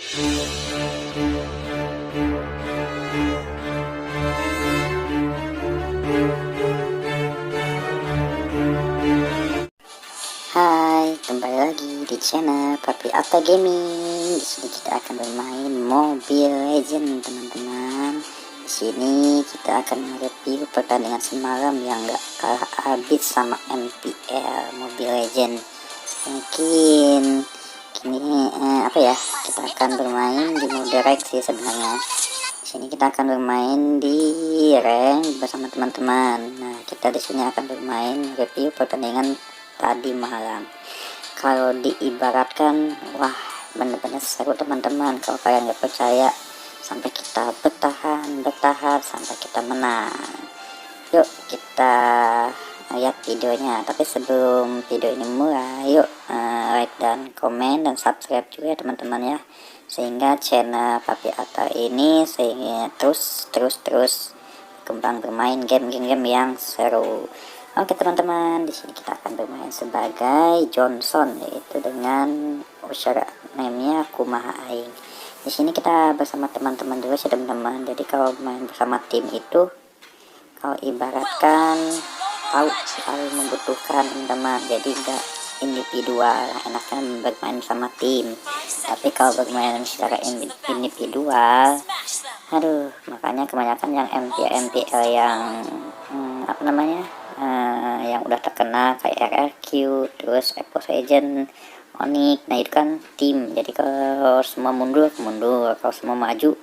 Hai, kembali lagi di channel Papi Auto Gaming. Di sini kita akan bermain Mobile Legends, teman-teman. Di sini kita akan mereview pertandingan semalam yang gak kalah habis sama MPL Mobile Legends. Mungkin kini kita akan bermain di mode rank sih sebenarnya. Di sini kita akan bermain di rank bersama teman-teman. Nah, kita di sini akan bermain review pertandingan tadi malam. Kalau diibaratkan, wah bener-bener seru teman-teman. Kalau kalian gak percaya, sampai kita bertahan sampai kita menang. Yuk kita lihat videonya. Tapi sebelum video ini mulai, yuk like dan komen dan subscribe juga ya teman-teman ya, sehingga channel Papi Auto ini sehingga terus kembang bermain game-game yang seru. Oke teman-teman, di sini kita akan bermain sebagai Johnson, yaitu dengan username-nya Kumaha Aing. Di sini kita bersama teman-teman dulu sih teman-teman. Jadi kalau main bersama tim itu, kalau ibaratkan tahu membutuhkan teman-teman. Jadi enggak individual, enaknya bermain sama tim. Tapi kalau bermain secara individual, aduh, makanya kebanyakan yang MPL yang yang udah terkenal kayak RRQ, terus Epoch Legend, Onyx, nah itu kan tim. Jadi kalau semua mundur, kalau semua maju.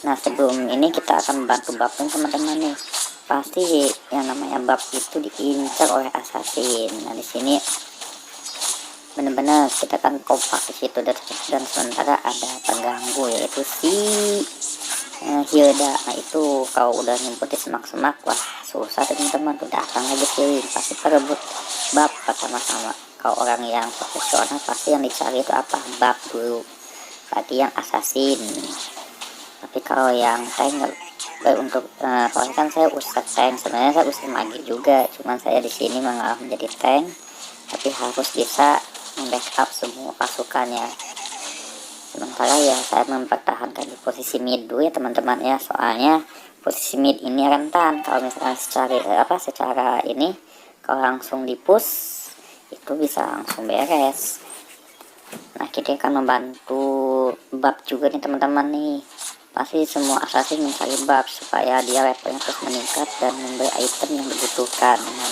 Nah sebelum ini kita akan bantu babnya teman-teman nih. Pasti yang namanya bab itu diincar oleh assassin. Nah di sini benar-benar kita kan kompak di situ, dan sementara ada pengganggu yaitu si Hilda. Nah itu kalau udah nyemput di semak-semak, wah susah teman-teman, tuh datang aja healing, pasti perebut bab pertama-tama. Kalau orang yang profesional pasti yang dicari itu apa, bab dulu, lagi yang assassin. Tapi kalau yang tank untuk kalau kan saya ustad tank, sebenarnya saya ustad magi juga, cuman saya di sini mengalah menjadi tank, tapi harus bisa membackup semua pasukannya. Sementara ya saya mempertahankan di posisi mid dulu ya teman-teman ya, soalnya posisi mid ini rentan kalau misalnya secara ini kalau langsung di push itu bisa langsung beres. Nah kita akan membantu bab juga nih teman-teman nih. Pasti semua assassin mencari bab supaya dia levelnya terus meningkat dan memberi item yang dibutuhkan. Nah,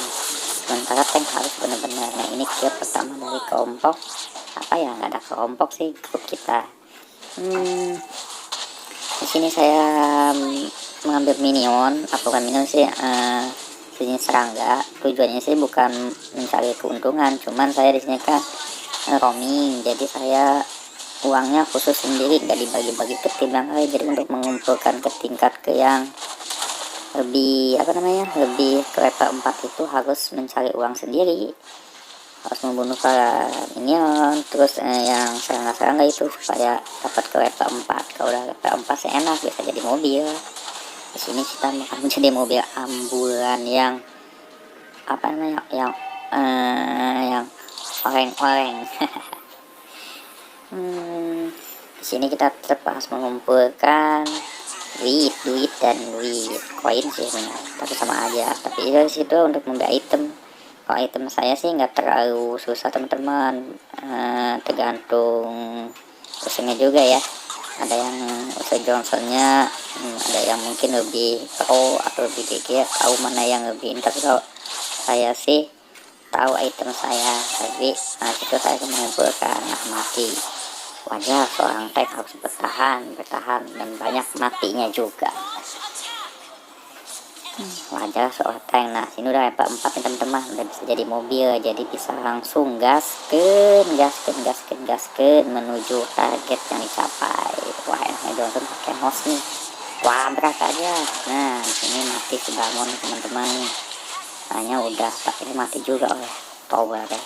sementara tank harus benar-benar. Nah ini kill pertama dari kelompok nggak ada kelompok sih, grup kita. Di sini saya mengambil minion, bukan minion sih, jenis serangga. Tujuannya sih bukan mencari keuntungan, cuman saya di sini kan roaming, jadi saya uangnya khusus sendiri, nggak dibagi-bagi ke tim yang lain. Jadi untuk mengumpulkan ke tingkat ke yang lebih lebih ke level 4 itu harus mencari uang sendiri, harus membunuh para minion, terus yang serangga itu supaya dapat ke level 4. Kalau udah level 4 saya enak bisa jadi mobil. Di sini kita akan menjadi mobil ambulan yang yang oleng-oleng. Di sini kita terpas mengumpulkan duit koin sih benar, tapi sama aja. Tapi itu situ untuk membeli item. Kalau item saya sih nggak terlalu susah teman-teman, tergantung usernya juga ya. Ada yang user Johnsonnya, ada yang mungkin lebih pro atau lebih GG, tahu mana yang lebih. Tapi kalau saya sih tahu item saya, tapi itu saya mengumpulkan. Mati, wajar seorang tank harus bertahan dan banyak matinya juga, wajar seorang tank. Nah sini udah level 4 nih teman-teman, udah bisa jadi mobil, jadi bisa langsung gasken menuju target yang dicapai. Wah enaknya Johnson pakai host nih, wah berat aja. Nah di sini mati si Balmon teman-teman nih, hanya udah tapi mati juga oleh tower ya.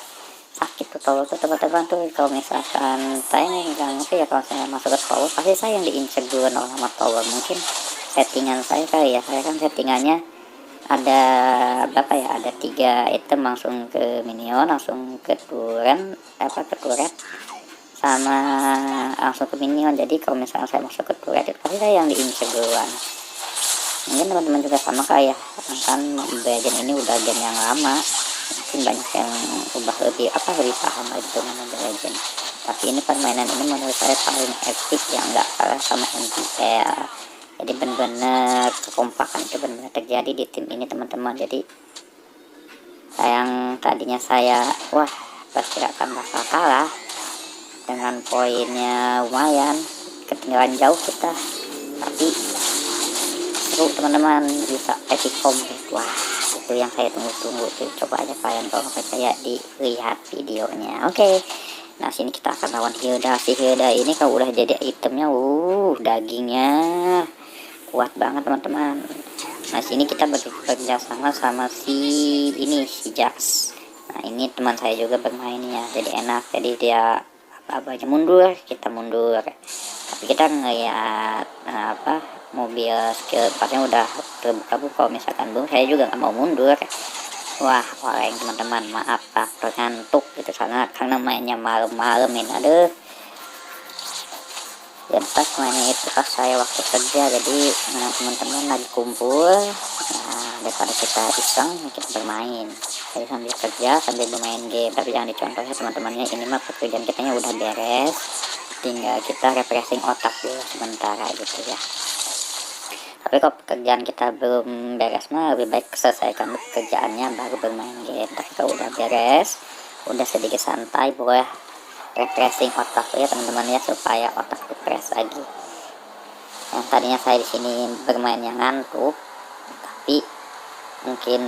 Sakit tuh tower tuh teman-teman tuh. Kalau misalkan saya nggak ngerti ya, kalau saya masuk ke tower pasti saya yang diincer dulu sama tower. Mungkin settingan saya kali ya, saya kan settingannya ada ada 3 item langsung ke minion, langsung ke turret, sama langsung ke minion. Jadi kalau misalnya saya masuk ke turret itu pasti saya yang diincer duluan. Mungkin teman-teman juga sama kayak kan Mobile Legends ini udah game yang lama, mungkin banyak yang lebih paham lagi dengan Mobile Legends. Tapi ini permainan ini menurut saya paling epic yang nggak kalah sama MPL. Jadi benar-benar kekompakan itu benar-benar terjadi di tim ini teman-teman. Jadi yang tadinya saya perkirakan bakal kalah dengan poinnya lumayan, ketinggalan jauh kita, tapi seru teman-teman, bisa epic comeback. Wah, itu yang saya tunggu-tunggu tuh. Coba aja kalian kalau percaya dilihat videonya. Oke. Nah, sini kita akan lawan Hilda. Si Hilda ini kalau udah jadi itemnya, dagingnya kuat banget teman-teman. Nah, sini kita bekerja sama sama si Jax. Nah, ini teman saya juga bermainnya, jadi enak. Jadi dia apa-apanya mundur, kita mundur. Tapi kita ngeliat mobil skill 4-nya udah terbuka. Kalau misalkan belum, saya juga nggak mau mundur. Wah, oleng teman-teman, maaf faktor ngantuk gitu sangat karena mainnya malam-malam ini. Aduh, dan pas mainnya itu pas saya waktu kerja, jadi teman-teman lagi kumpul. Nah, daripada kita iseng, kita bermain. Jadi sambil kerja sambil bermain game. Tapi jangan dicontoh ya teman-temannya, ini mah pekerjaan kitanya udah beres, tinggal kita refreshing otak dulu sementara gitu ya. Tapi kalau pekerjaan kita belum beres mah lebih baik selesaikan pekerjaannya baru bermain game. Tapi kalau udah beres, udah sedikit santai, boleh refreshing otak ya teman-teman ya, supaya otak tuh fresh lagi. Yang tadinya saya di sini bermain yang ngantuk, tapi mungkin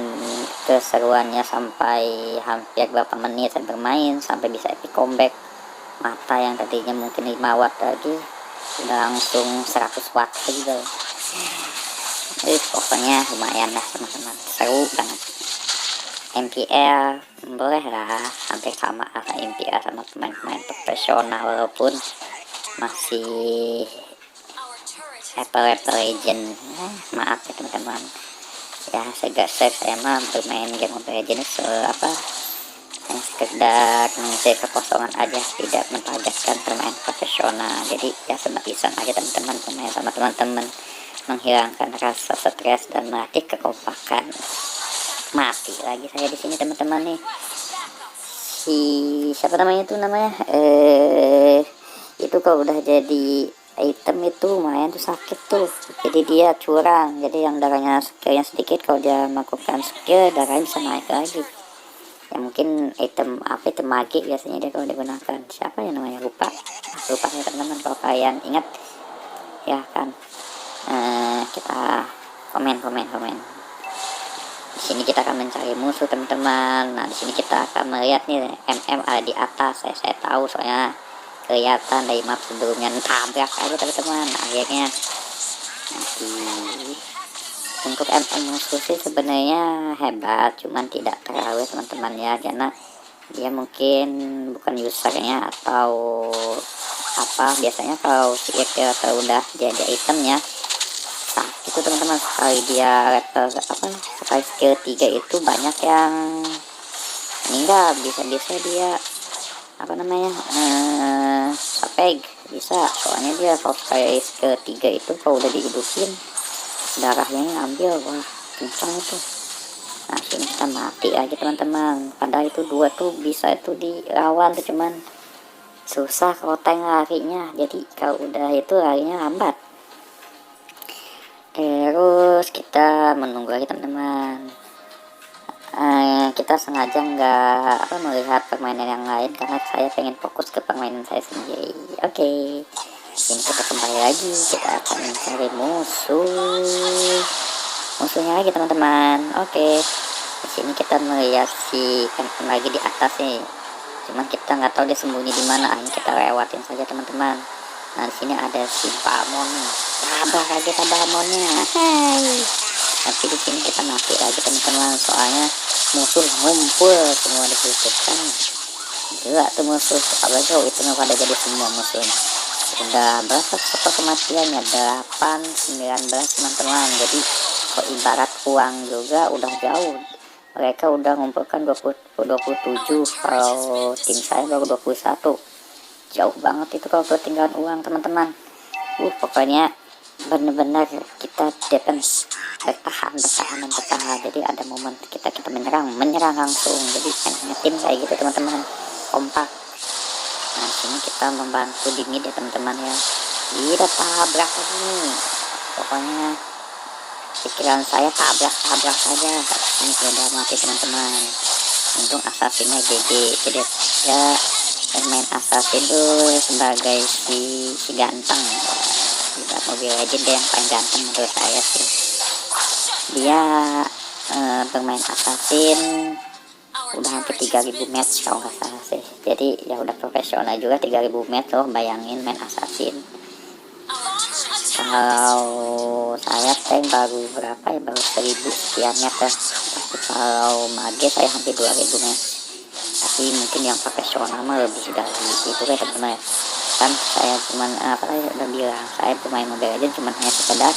keseruannya sampai hampir berapa menit saya bermain sampai bisa epic comeback. Mata yang tadinya mungkin 5 watt lagi udah langsung 100 watt gitu. Pokoknya lumayan lah teman-teman, seru banget. MPL boleh lah, hampir sama lah MPL sama pemain-pemain profesional, walaupun masih Apple Legend. Maaf ya teman-teman ya, saya mah bermain game Mobile Legends yang sekedar mengisi kekosongan aja, tidak mentargetkan bermain profesional. Jadi ya iseng aja teman-teman, bermain sama teman-teman, menghilangkan rasa stres dan melatih kekompakan. Mati lagi saya di sini teman-teman nih. Si siapa namanya itu kalau udah jadi item itu lumayan tuh sakit tuh. Jadi dia curang. Jadi yang darahnya skillnya sedikit, kalau dia melakukan skill darahnya bisa naik lagi. Ya mungkin item magi biasanya dia kalau digunakan. Siapa yang namanya, lupa ya teman-teman. Kalau kalian ingat ya kan, kita komen. Di sini kita akan mencari musuh teman-teman. Nah, di sini kita akan melihat nih MM ada di atas. Saya tahu soalnya kelihatan dari map sebelumnya. Tabrak aja teman-teman. Nah, akhirnya untuk MM musuh sih sebenarnya hebat, cuman tidak terlalu teman-teman ya, karena dia mungkin bukan usernya atau biasanya kalau si atau udah jadi itemnya itu teman-teman, sekali dia level sekali skill 3 itu banyak yang meninggal. Bisa dia sapeg bisa, soalnya dia kalau sekali skill 3 itu kalau udah dihidupin darahnya ambil, wah kencang itu. Nah, sini kita mati aja teman-teman, padahal itu 2 tuh bisa itu dilawan tuh, cuman susah kalau tank larinya. Jadi kalau udah itu larinya lambat. Terus kita menunggu lagi teman-teman. Kita sengaja nggak melihat permainan yang lain karena saya pengen fokus ke permainan saya sendiri. Oke. Ini kita kembali lagi, kita akan mencari musuhnya lagi teman-teman. Oke. Di sini kita melihat si M lagi di atas nih. Cuman kita nggak tahu dia sembunyi di mana. Ini kita lewatin saja teman-teman. Nah, di sini ada si Balmon. Tabrak aja Balmonnya. Hai. Tapi di sini kita mati lagi teman-teman, soalnya musuh ngumpul semua di situ kan. Gila tuh musuh, apalagi itu nggak pada jadi semua musuhnya. Udah berapa skor kematiannya? 8, 19 teman-teman. Jadi kok ibarat uang juga udah jauh. Mereka udah ngumpulkan 27, kalau tim saya baru 21. jauh banget itu kalau ketinggalan uang teman-teman. Pokoknya bener-bener kita defense, bertahan dan bertahan. Jadi ada momen kita menyerang langsung. Jadi enaknya tim kayak gitu teman-teman, kompak. Nah sini kita membantu di mid ya teman-teman ya. Kita tabrak ini, pokoknya pikiran saya tabrak saja. Ini sudah mati teman-teman. Untung assassinnya GG. Jadi ya bermain assassin tuh sebagai si ganteng di Mobile Legends, dia yang paling ganteng menurut saya sih. Dia bermain assassin udah hampir 3000 match kalau nggak salah sih. Jadi ya udah profesional juga, 3000 match loh, bayangin main assassin. Kalau saya tank baru berapa ya, baru 1000 sekian meter. Tapi kalau mage saya hampir 2000 match. Tapi mungkin yang profesional mah lebih dari itu kan teman-teman. Kan saya cuman udah bilang, saya pemain Mobile Legends cuman hanya sekedar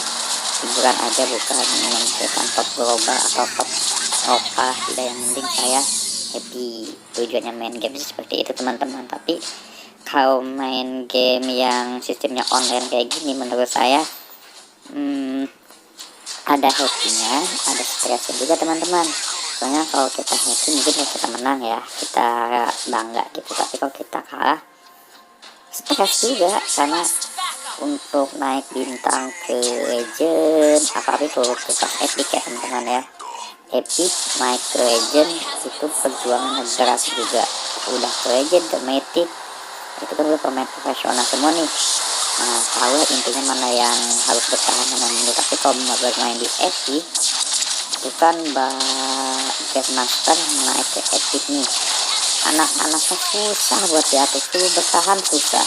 hiburan aja, bukan menentukan top global atau top lokal. Tidak, yang penting saya happy, tujuannya main game seperti itu teman-teman. Tapi kalau main game yang sistemnya online kayak gini menurut saya ada happy-nya, ada stresnya juga teman-teman. Soalnya kalau kita happy mungkin kita menang ya, kita bangga gitu. Tapi kalau kita kalah stres juga, karena untuk naik bintang ke legend, apalagi kalau ke kelas epic ya teman-teman ya, epic naik ke legend itu perjuangan berat juga. Udah ke legend ke mythic itu kan udah pemain profesional semua nih. Nah tahu intinya mana yang harus bertahan mana ini. Tapi kalau mau bermain di epic itu kan Grandmaster naik ke epic nih, anak-anaknya susah buat diatur tuh, bertahan susah,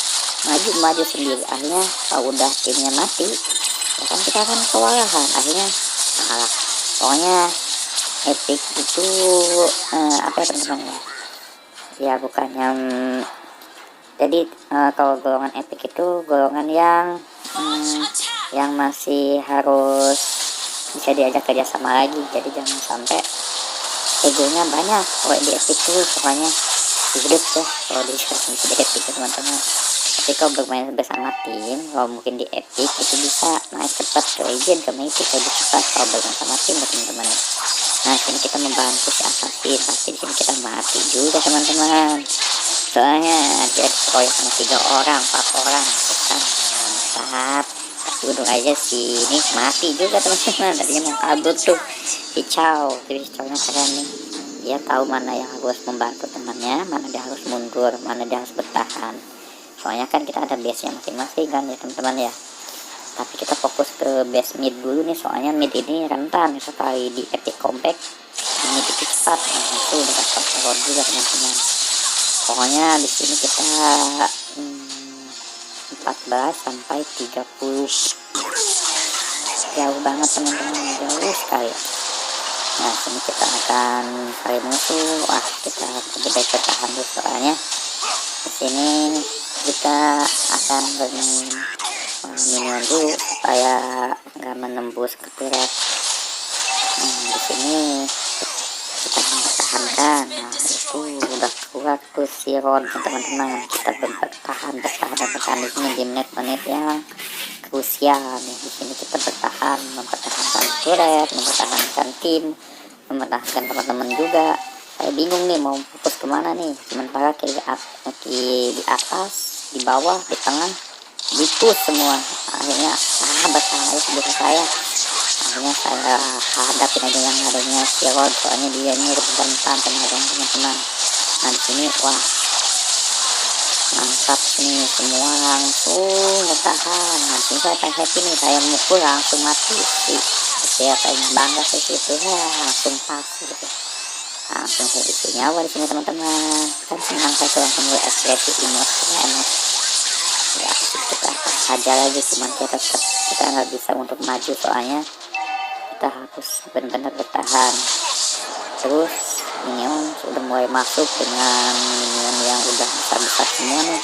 maju sendiri. Akhirnya kalau udah timnya mati ya kan kita kan kewalahan, akhirnya kalah. Pokoknya epic itu apa ya teman-teman ya, bukannya jadi kalau golongan epic itu golongan yang masih harus bisa diajak kerjasama lagi. Jadi jangan sampai egonya banyak kalau di epic tuh, pokoknya hidup ya kalau di epic teman-teman. Tapi kalau bermain bersama tim, kalau mungkin di epic itu bisa naik cepat ke legend, ke mythic lebih cepat kalau bermain sama tim teman-teman. Nah sini kita membantu si assassin, tapi di sini kita mati juga teman-teman. Soalnya dia keroyok sama 3 orang 4 orang bukan mantap. Tapi untung aja ini mati juga teman-teman. Tadinya mau kabur tuh Hicau, tapi Hicaunya keren nih, dia tahu mana yang harus membantu temannya, mana dia harus mundur, mana dia harus bertahan. Soalnya kan kita ada base nya masing-masing kan ya teman-teman ya. Tapi kita fokus ke base mid dulu nih, soalnya mid ini rentan sekali di epic compact, mid itu cepat. Nah itu udah dapat error juga teman-teman. Pokoknya di sini kita 14 sampai 30, jauh banget teman-teman, jauh sekali. Nah sini kita akan cari musuh. Kita lebih baik bertahan dulu, soalnya di sini kita akan bermain minion dulu supaya nggak menembus ke turret. Di sini kita mempertahankan. Nah itu udah kuat tuh si Ron teman-teman. Kita bertahan di sini di menit-menit yang krusial nih. Di sini kita bertahan, mempertahankan turret, mempertahankan tim, mempertahankan teman-teman juga. Saya bingung nih mau fokus kemana nih, sementara di atas, di bawah, di tengah di-push semua. Akhirnya berbahaya sebelum saya. Akhirnya saya hadapin aja yang adanya si Rod, soalnya dia ini rentan tenaganya teman-teman. Nah di sini wah mantap nih, semua langsung bertahan. Nah sini saya pengen happy nih, saya mukul langsung mati sih. Saya pengen bangga ke situ ya, langsung pas gitu. Langsung saya isi nyawa di sini teman-teman. Kan senang saya langsung mulai ekspresi imut ya, kita saja lagi, cuman kita nggak bisa untuk maju, soalnya kita harus benar-benar bertahan. Terus minion sudah mulai masuk dengan minion yang udah besar-besar semua nih,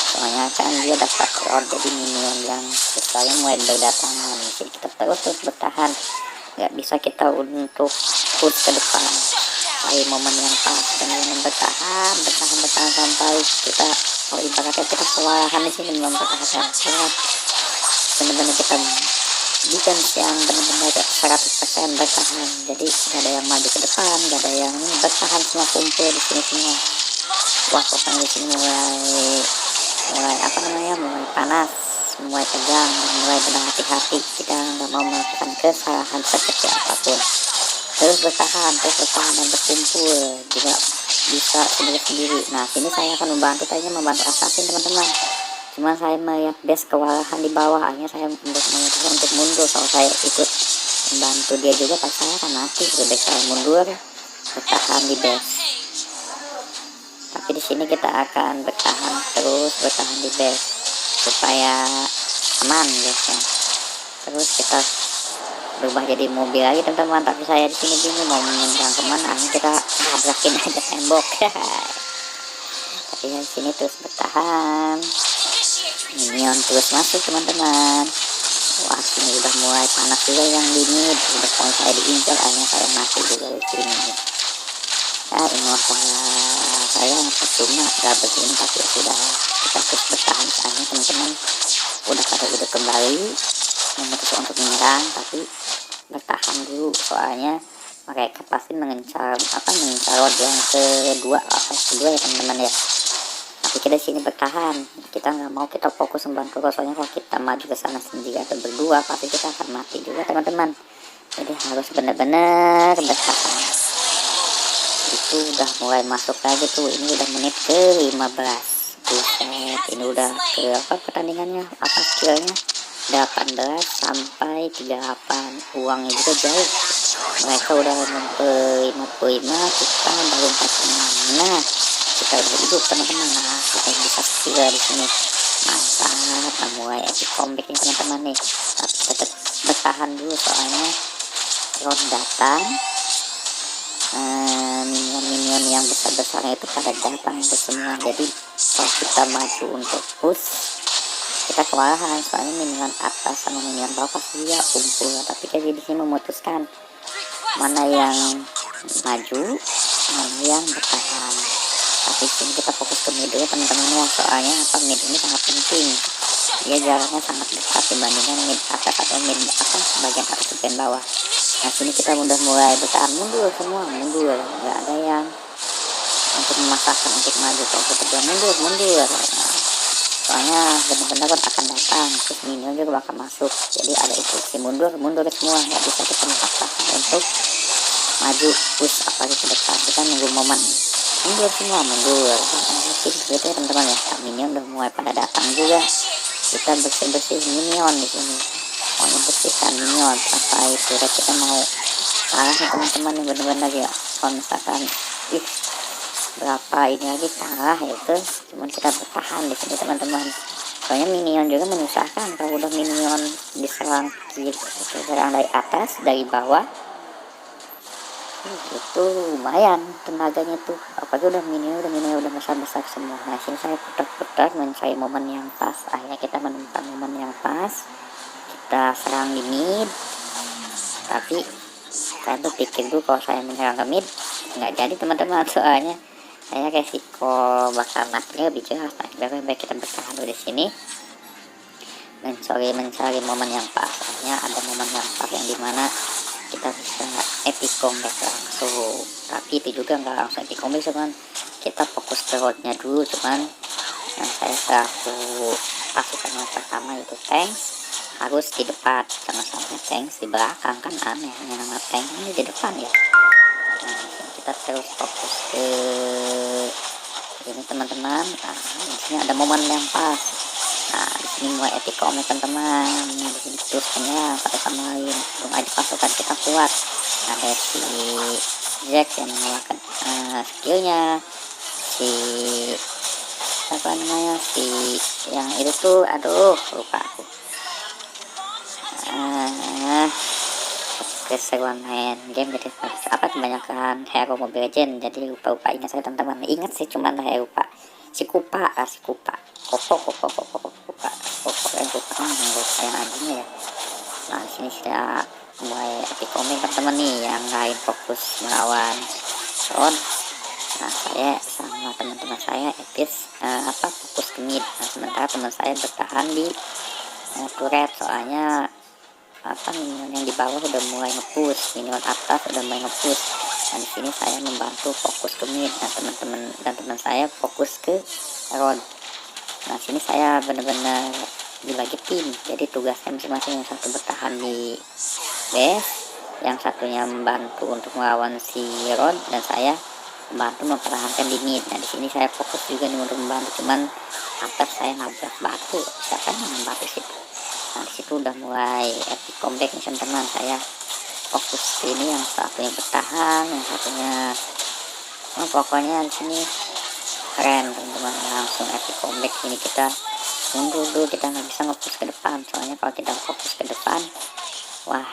soalnya kan dia dapat rod, jadi minion yang besarnya mulai berdatangan. Jadi kita terus bertahan, nggak bisa kita untuk push ke depan. Cari momen yang pas dan bertahan sampai kita kalau ibaratnya kita kewalahan di sini mempertahankan kuat, benar-benar kita defense yang benar-benar 100% bertahan. Jadi gak ada yang maju ke depan, gak ada yang ini, bertahan semua kumpul di sini semua. Wah pokoknya di sini mulai apa namanya, mulai panas, mulai tegang, mulai berhati-hati. Kita nggak mau melakukan kesalahan sekecil apapun. Terus bertahan dan berkumpul juga bisa sendiri-sendiri. Nah sini saya akan membantu assassin teman-teman. Cuman saya melihat base kewalahan di bawah, akhirnya saya memutuskan untuk mundur. Kalau saya ikut membantu dia juga pasti saya akan mati. Lebih baik saya mundur, bertahan di base. Tapi di sini kita akan bertahan di base supaya aman guysnya. Terus kita berubah jadi mobil lagi teman-teman. Tapi saya di sini bingung mau menyerang kemana, akhirnya kita tabrakin aja tembok. Tapi di sini terus bertahan, minion terus masuk teman-teman. Wah sini udah mulai panas juga yang dingin. Udah kalau saya diincar akhirnya saya mati juga di sini. Ya immortal saya cuma gak begini, tapi sudah kita terus bertahan. Akhirnya teman-teman udah kembali memutuskan untuk menyerang, tapi bertahan dulu soalnya mereka pasti mengincar road yang kedua ya teman-teman ya. Tapi kita sini bertahan, kita nggak mau, kita fokus membantu. Soalnya kalau kita maju ke sana sendiri atau berdua pasti kita akan mati juga teman-teman. Jadi harus benar-benar bertahan. Itu udah mulai masuk lagi tuh, ini udah menit ke 15. Buset, ini udah ke pertandingannya, skillnya 18 sampai 38. Uangnya juga jauh, mereka udah 55, kita baru 46. Nah kita udah hidup teman-teman. Nah kita bisa skill di sini, mantap. Mulai epic comeback nih teman-teman nih. Tapi tetap bertahan dulu soalnya road datang. Minion yang besar-besarnya itu pada datang itu semua. Jadi kalau kita maju untuk push kita kewalahan, soalnya minion atas sama minion bawah pasti dia kumpul. Tapi kita di sini memutuskan mana yang maju, mana yang bertahan. Tapi sini kita fokus ke mid ya teman-teman ya, soalnya mid ini sangat penting. Dia jaraknya sangat dekat dibandingkan mid atas atau mid bagian atas bagian bawah. Nah sini kita udah mulai bertahan, mundur semua, mundur, nggak ada yang untuk memaksakan untuk maju. Kalau kita bilang mundur, soalnya benar-benar akan datang, terus minion juga bakal masuk. Jadi ada instruksi mundur semua, nggak bisa kita memaksakan untuk maju push apalagi ke depan. Kita nunggu momen, mundur gitu ya teman-teman ya. Minion udah mulai pada datang juga, kita bersih minion di sini. Pokoknya bersihkan minion sampai turret kita mau kalah nih teman-teman, yang benar-benar ya. Kalau misalkan berapa ini lagi kalah itu, cuman kita bertahan di sini teman-teman. Soalnya minion juga menyusahkan kalau udah minion diserang diserang dari atas dari bawah itu lumayan tenaganya tuh, apalagi udah minion udah besar semua. Nah sini saya putar mencari momen yang pas, akhirnya kita menemukan momen yang pas, kita serang di mid. Tapi saya tuh pikir dulu kalau saya menyerang ke mid nggak jadi teman-teman, soalnya saya resiko bakal matinya lebih jelas. Nah lebih baik kita bertahan dulu di sini, mencari momen yang pas. Akhirnya ada momen yang pas yang dimana kita bisa epic comeback langsung. Tapi itu juga nggak langsung epic comeback, cuman kita fokus ke roadnya dulu. Cuman yang saya selaku pasukan yang pertama itu tanks harus di depan, jangan sampai tanks di belakang, kan aneh nama tank ini di depan ya. Nah kita terus fokus ke ini teman-teman. Nah di sini ada momen yang pas. Nah di sini mulai epic comeback teman-teman. Nah di sini terus penyerang satu sama lain, belum aja pasukan kita kuat. Ada si Jack yang mengalahkan skillnya, si apa namanya, si yang itu tuh, aduh lupa aku. Keseruan main game jadi kebanyakan hero Mobile Legend, jadi lupa ingat saya teman-teman. Ingat sih cuman saya lupa si Kupa Kupa yang anjingnya ya. Nah di sini sudah mulai epic comeback teman-teman nih, yang lain fokus melawan Ron. Nah, saya sama teman-teman saya fokus ke mid. Nah, sementara teman saya bertahan di turret, soalnya minion yang di bawah udah mulai ngepush, minion atas udah mulai ngepush. Nah, di sini saya membantu fokus ke mid. Nah, teman saya fokus ke road. Nah, sini saya benar-benar dibagi tim, jadi tugasnya masing-masing. Yang satu bertahan di base, yang satunya membantu untuk melawan si road, dan saya membantu mempertahankan di mid. Nah, di sini saya fokus juga nih untuk membantu, cuman atas saya nabrak batu. Siapa yang nabrak batu sih? Nah, disitu udah mulai epic comeback nih teman-teman. Saya fokus ini, yang satunya bertahan, yang satunya pokoknya di sini keren teman-teman. Langsung epic comeback. Ini kita mundur dulu, kita nggak bisa ngepush ke depan, soalnya kalau kita fokus ke depan, wah,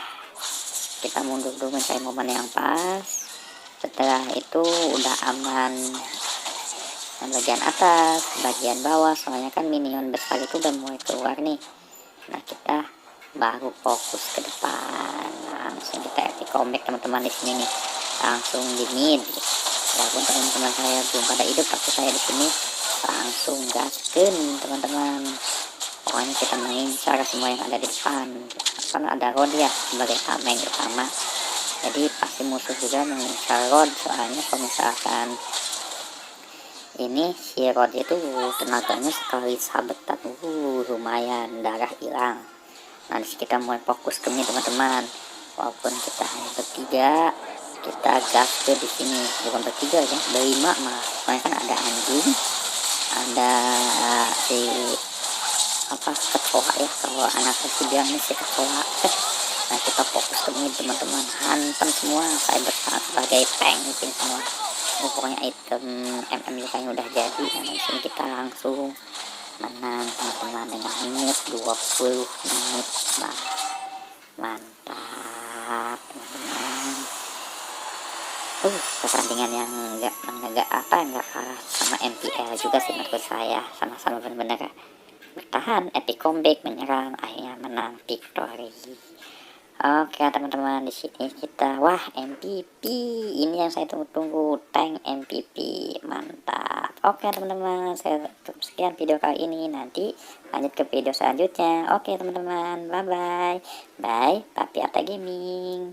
kita mundur dulu mencari momen yang pas. Setelah itu udah aman bagian atas, bagian bawah, soalnya kan minion besar itu udah mulai keluar nih. Nah, kita baru fokus ke depan, langsung kita epic comeback teman-teman. Di sini nih langsung di mid, walaupun teman-teman saya belum pada hidup, tapi saya di sini langsung gasken teman-teman. Pokoknya kita mengincar semua yang ada di depan, karena ada Rod ya sebagai tameng utama, jadi pasti musuh juga mengincar Rod. Soalnya kalau misalkan ini si Rod itu tenaganya sekali sabetan lumayan, darah hilang. Nah, disitu kita mulai fokus ke mid teman-teman. Walaupun kita hanya bertiga, kita gas ke di sini. Bukan bertiga ya, berlima malah. Soalnya kan ada anjing, ada si kecoa ya, kalau anak saya bilangnya si kecoa. Nah, kita fokus ke mid teman-teman, hantam semua. Saya bertahan sebagai tanking semua. Pokoknya item MMK nya udah jadi. Nah, di sini kita langsung menang teman-teman dengan menit 20 menit. Nah, mantap teman-teman. Pertandingan yang enggak kalah sama MPL juga sih menurut saya. Sama-sama benar-benar bertahan, epic comeback, menyerang, akhirnya menang victory. Oke teman-teman, di sini kita MVP. Ini yang saya tunggu-tunggu, tank MVP. Mantap. Oke teman-teman, saya tutup sekian video kali ini. Nanti lanjut ke video selanjutnya. Oke teman-teman, bye bye. Bye, Papi Ata Gaming.